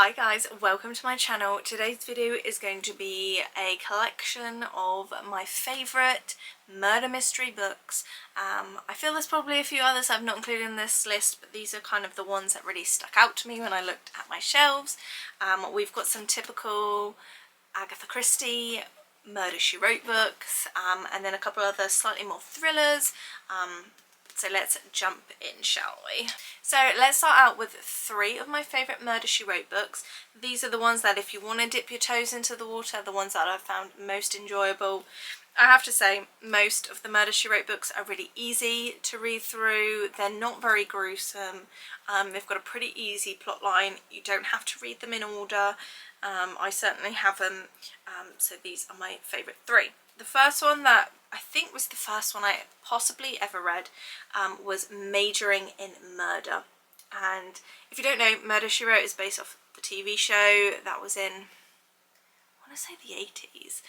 Hi guys, welcome to my channel. Today's video is going to be a collection of my favourite murder mystery books. I feel there's probably a few others I've not included in this list, but these are kind of the ones that really stuck out to me when I looked at my shelves. We've got some typical Agatha Christie Murder She Wrote books, and then a couple other slightly more thrillers. So let's jump in, shall we? So let's start out with three of my favourite Murder She Wrote books. These are the ones that if you want to dip your toes into the water, the ones that I've found most enjoyable. I have to say, most of the Murder She Wrote books are really easy to read through. They're not very gruesome. They've got a pretty easy plot line. You don't have to read them in order. I certainly haven't. So these are my favourite three. The first one that I think was the first one I possibly ever read was Majoring in Murder. And if you don't know, Murder She Wrote is based off the TV show that was in, I want to say the 80s.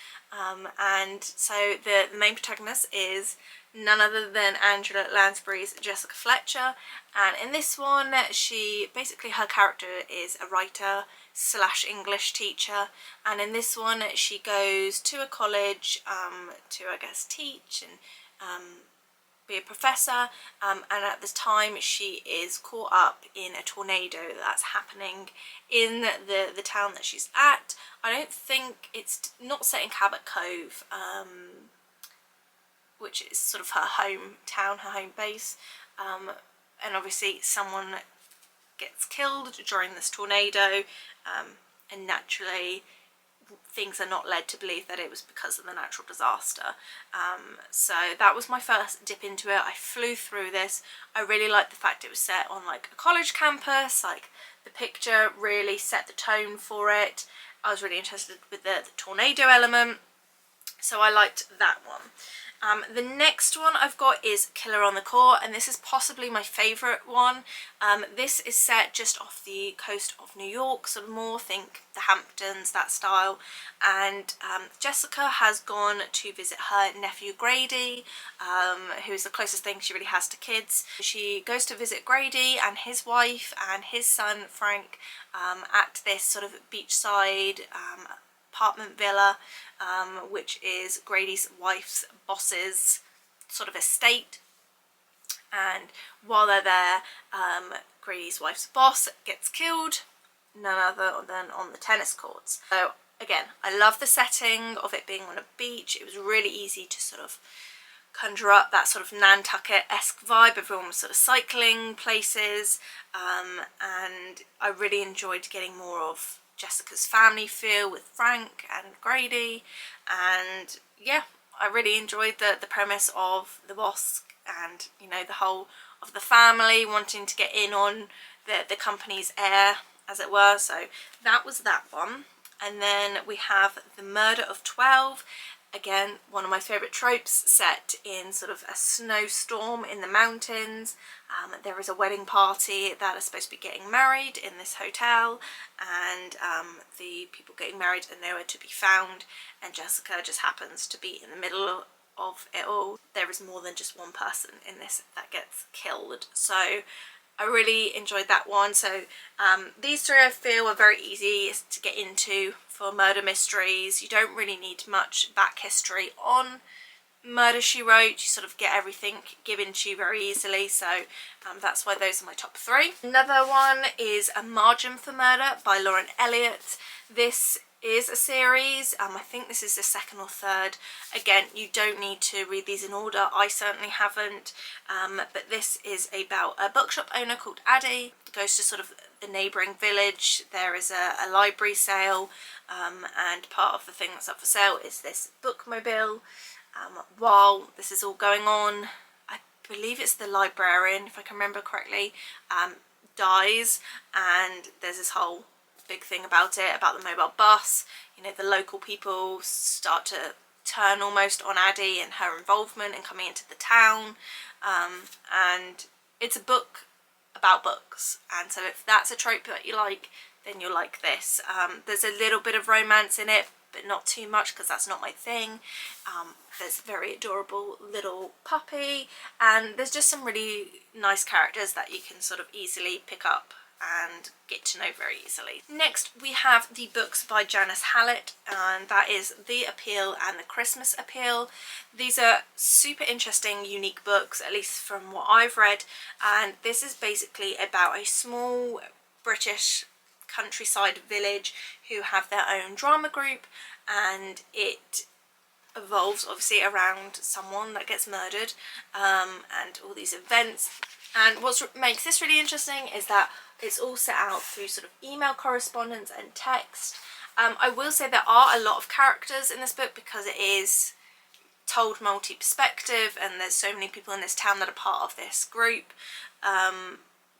And so the main protagonist is none other than Angela Lansbury's Jessica Fletcher. And in this one, her character is a writer / English teacher, and in this one she goes to a college to, I guess, teach and be a professor, and at this time she is caught up in a tornado that's happening in the town that she's at. I don't think it's not set in Cabot Cove, which is sort of her hometown, her home base, and obviously someone gets killed during this tornado, and naturally things are not led to believe that it was because of the natural disaster. So that was my first dip into it. I flew through this. I really liked the fact it was set on like a college campus. Like, the picture really set the tone for it. I was really interested with the tornado element, so I liked that one. The next one I've got is Killer on the Court, and this is possibly my favourite one. This is set just off the coast of New York, sort of more, think the Hamptons, that style. And Jessica has gone to visit her nephew Grady, who's the closest thing she really has to kids. She goes to visit Grady and his wife and his son Frank at this sort of beachside apartment villa, which is Grady's wife's boss's sort of estate. And while they're there, Grady's wife's boss gets killed, none other than on the tennis courts. So again, I love the setting of it being on a beach. It was really easy to sort of conjure up that sort of Nantucket-esque vibe. Everyone was sort of cycling places, and I really enjoyed getting more of Jessica's family feel with Frank and Grady. And yeah, I really enjoyed the premise of the boss and, you know, the whole of the family wanting to get in on the company's heir, as it were. So that was that one. And then we have The Murder of 12. Again, one of my favourite tropes, set in sort of a snowstorm in the mountains. There is a wedding party that is supposed to be getting married in this hotel, and the people getting married are nowhere to be found, and Jessica just happens to be in the middle of it all. There is more than just one person in this that gets killed, so I really enjoyed that one. So these three I feel are very easy to get into for murder mysteries. You don't really need much back history on Murder She Wrote. You sort of get everything given to you very easily, so that's why those are my top three. Another one is A Margin for Murder by Lauren Elliott. This is a series. I think this is the second or third. Again, you don't need to read these in order. I certainly haven't. But this is about a bookshop owner called Addie. Goes to sort of the neighbouring village. There is a library sale, and part of the thing that's up for sale is this bookmobile. While this is all going on, I believe it's the librarian, if I can remember correctly, dies, and there's this whole big thing about it, about the mobile bus. You know, the local people start to turn almost on Addie and her involvement in coming into the town, and it's a book about books, and so if that's a trope that you like, then you'll like this. There's a little bit of romance in it, but not too much, because that's not my thing. There's a very adorable little puppy, and there's just some really nice characters that you can sort of easily pick up and get to know very easily. Next we have the books by Janice Hallett, and that is The Appeal and The Christmas Appeal. These are super interesting, unique books, at least from what I've read, and this is basically about a small British countryside village who have their own drama group, and it evolves obviously around someone that gets murdered, and all these events. And what makes this really interesting is that it's all set out through sort of email correspondence and text. I will say there are a lot of characters in this book because it is told multi-perspective and there's so many people in this town that are part of this group.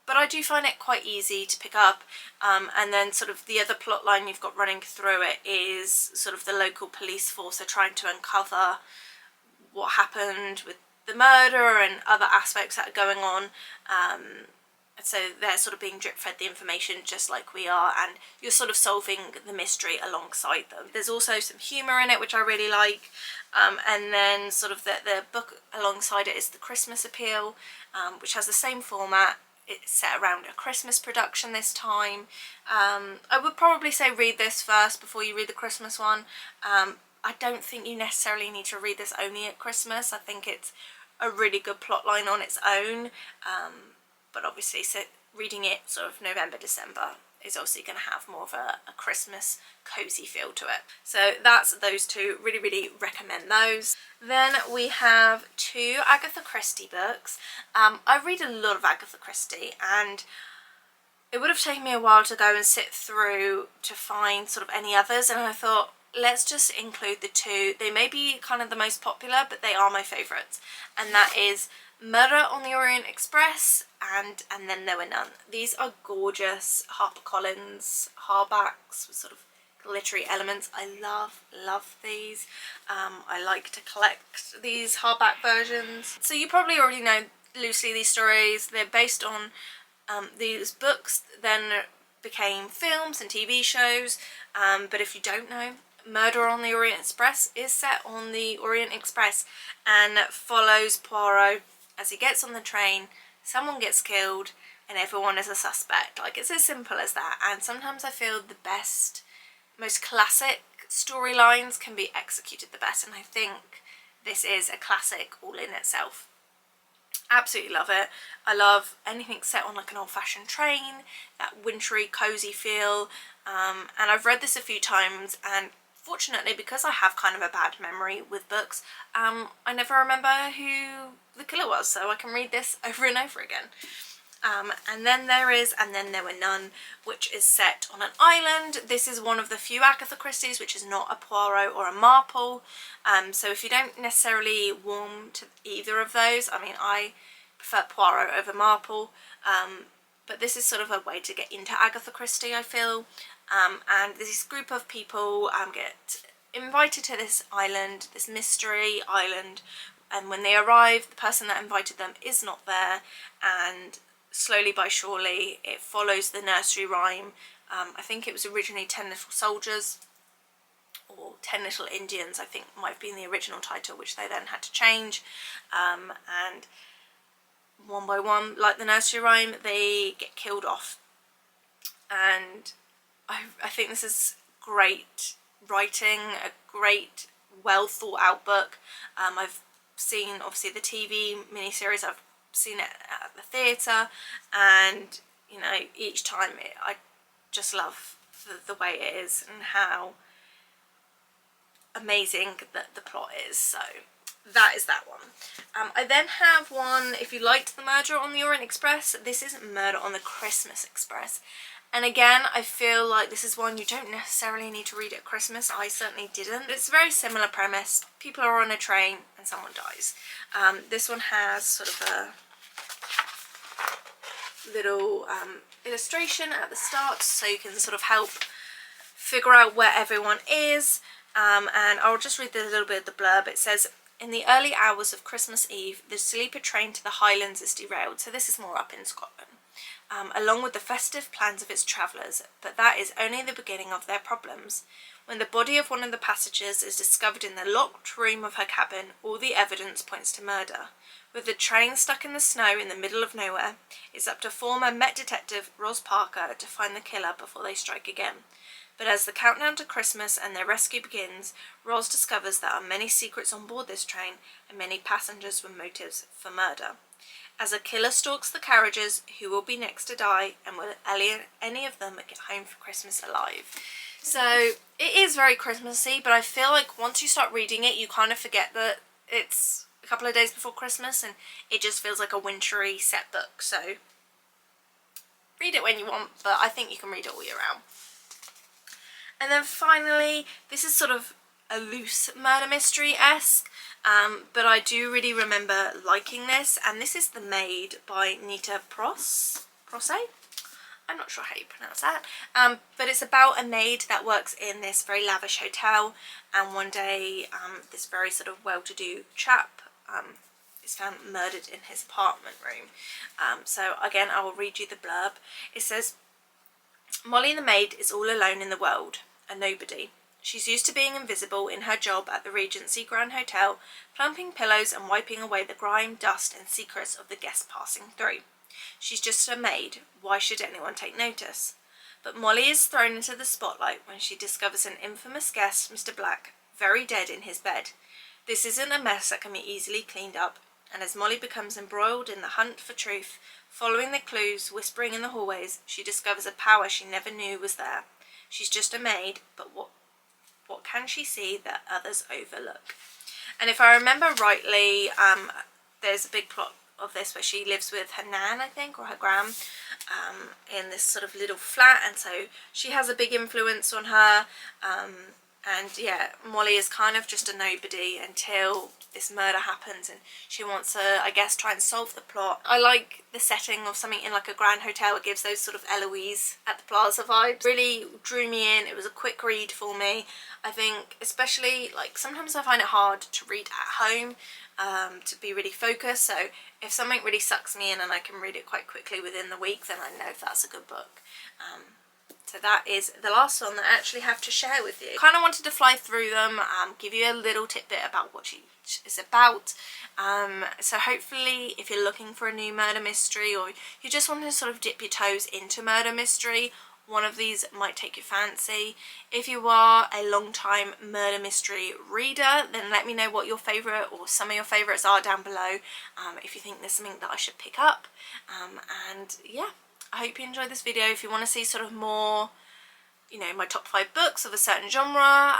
But I do find it quite easy to pick up, and then sort of the other plot line you've got running through it is sort of the local police force are trying to uncover what happened with the murder and other aspects that are going on. So they're sort of being drip fed the information just like we are, and you're sort of solving the mystery alongside them. There's also some humour in it which I really like, and then sort of the book alongside it is The Christmas Appeal, which has the same format. It's set around a Christmas production this time. I would probably say read this first before you read the Christmas one. I don't think you necessarily need to read this only at Christmas. I think it's a really good plot line on its own, but obviously reading it sort of November, December is obviously going to have more of a Christmas cozy feel to it. So that's those two. Really, really recommend those. Then we have two Agatha Christie books. I read a lot of Agatha Christie, and it would have taken me a while to go and sit through to find sort of any others, and I thought, let's just include the two. They may be kind of the most popular, but they are my favourites, and that is Murder on the Orient Express and Then There Were None. These are gorgeous HarperCollins hardbacks with sort of glittery elements. I love these. I like to collect these hardback versions. So you probably already know loosely these stories. They're based on these books, then became films and TV shows, but if you don't know, Murder on the Orient Express is set on the Orient Express and follows Poirot as he gets on the train, someone gets killed, and everyone is a suspect. Like, it's as simple as that. And sometimes I feel the best, most classic storylines can be executed the best, and I think this is a classic all in itself. Absolutely love it. I love anything set on like an old-fashioned train, that wintry cozy feel, and I've read this a few times, and fortunately, because I have kind of a bad memory with books, I never remember who the killer was, so I can read this over and over again. And then There Were None, which is set on an island. This is one of the few Agatha Christie's which is not a Poirot or a Marple. So if you don't necessarily warm to either of those, I mean, I prefer Poirot over Marple, but this is sort of a way to get into Agatha Christie, I feel. And this group of people get invited to this island, this mystery island, and when they arrive, the person that invited them is not there, and slowly by surely it follows the nursery rhyme. I think it was originally 10 Little Soldiers, or 10 Little Indians, I think might have been the original title, which they then had to change, and one by one, like the nursery rhyme, they get killed off. And I think this is great writing, a great, well thought out book. I've seen obviously the TV miniseries, I've seen it at the theatre, and you know, each time I just love the way it is and how amazing the plot is. So that is that one. I then have one, if you liked the Murder on the Orient Express, this is Murder on the Christmas Express. And again, I feel like this is one you don't necessarily need to read at Christmas. I certainly didn't. It's a very similar premise. People are on a train and someone dies. This one has sort of a little illustration at the start, so you can sort of help figure out where everyone is. And I'll just read a little bit of the blurb. It says, in the early hours of Christmas Eve, the sleeper train to the Highlands is derailed. So this is more up in Scotland. along with the festive plans of its travellers, but that is only the beginning of their problems. When the body of one of the passengers is discovered in the locked room of her cabin, all the evidence points to murder. With the train stuck in the snow in the middle of nowhere, it's up to former Met Detective Ros Parker to find the killer before they strike again. But as the countdown to Christmas and their rescue begins, Ros discovers there are many secrets on board this train and many passengers with motives for murder. As a killer stalks the carriages, who will be next to die, and will any of them get home for Christmas alive? So it is very Christmassy, but I feel like once you start reading it, you kind of forget that it's a couple of days before Christmas, and it just feels like a wintry set book. So read it when you want, but I think you can read it all year round. And then finally, this is sort of a loose murder mystery-esque, but I do really remember liking this, and this is The Maid by Nita Prosse? I'm not sure how you pronounce that, but it's about a maid that works in this very lavish hotel, and one day this very sort of well-to-do chap is found murdered in his apartment room. So again, I will read you the blurb. It says, Molly the maid is all alone in the world, a nobody. She's used to being invisible in her job at the Regency Grand Hotel, plumping pillows and wiping away the grime, dust and secrets of the guests passing through. She's just a maid. Why should anyone take notice? But Molly is thrown into the spotlight when she discovers an infamous guest, Mr. Black, very dead in his bed. This isn't a mess that can be easily cleaned up, and as Molly becomes embroiled in the hunt for truth, following the clues, whispering in the hallways, she discovers a power she never knew was there. She's just a maid, but what can she see that others overlook? And if I remember rightly, there's a big plot of this where she lives with her nan, I think, or her gran, in this sort of little flat, and so she has a big influence on her, and yeah, Molly is kind of just a nobody until this murder happens, and she wants to, I guess, try and solve the plot. I like the setting of something in like a grand hotel. It gives those sort of Eloise at the Plaza vibes. Really drew me in. It was a quick read for me. I think especially, like, sometimes I find it hard to read at home, to be really focused, so if something really sucks me in and I can read it quite quickly within the week, then I know if that's a good book. So that is the last one that I actually have to share with you. Kind of wanted to fly through them, give you a little tidbit about what she is about. So hopefully if you're looking for a new murder mystery, or you just want to sort of dip your toes into murder mystery, one of these might take your fancy. If you are a long-time murder mystery reader, then let me know what your favourite or some of your favourites are down below, if you think there's something that I should pick up. And yeah, I hope you enjoyed this video. If you want to see sort of more, you know, my top 5 books of a certain genre,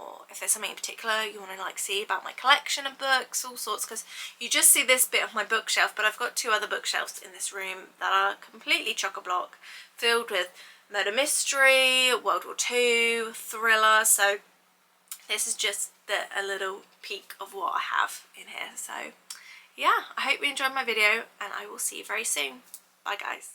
or if there's something in particular you want to like see about my collection of books, all sorts, because you just see this bit of my bookshelf, but I've got 2 other bookshelves in this room that are completely chock-a-block, filled with murder mystery, World War II, thriller, so this is just a little peek of what I have in here. So yeah, I hope you enjoyed my video, and I will see you very soon. Bye guys.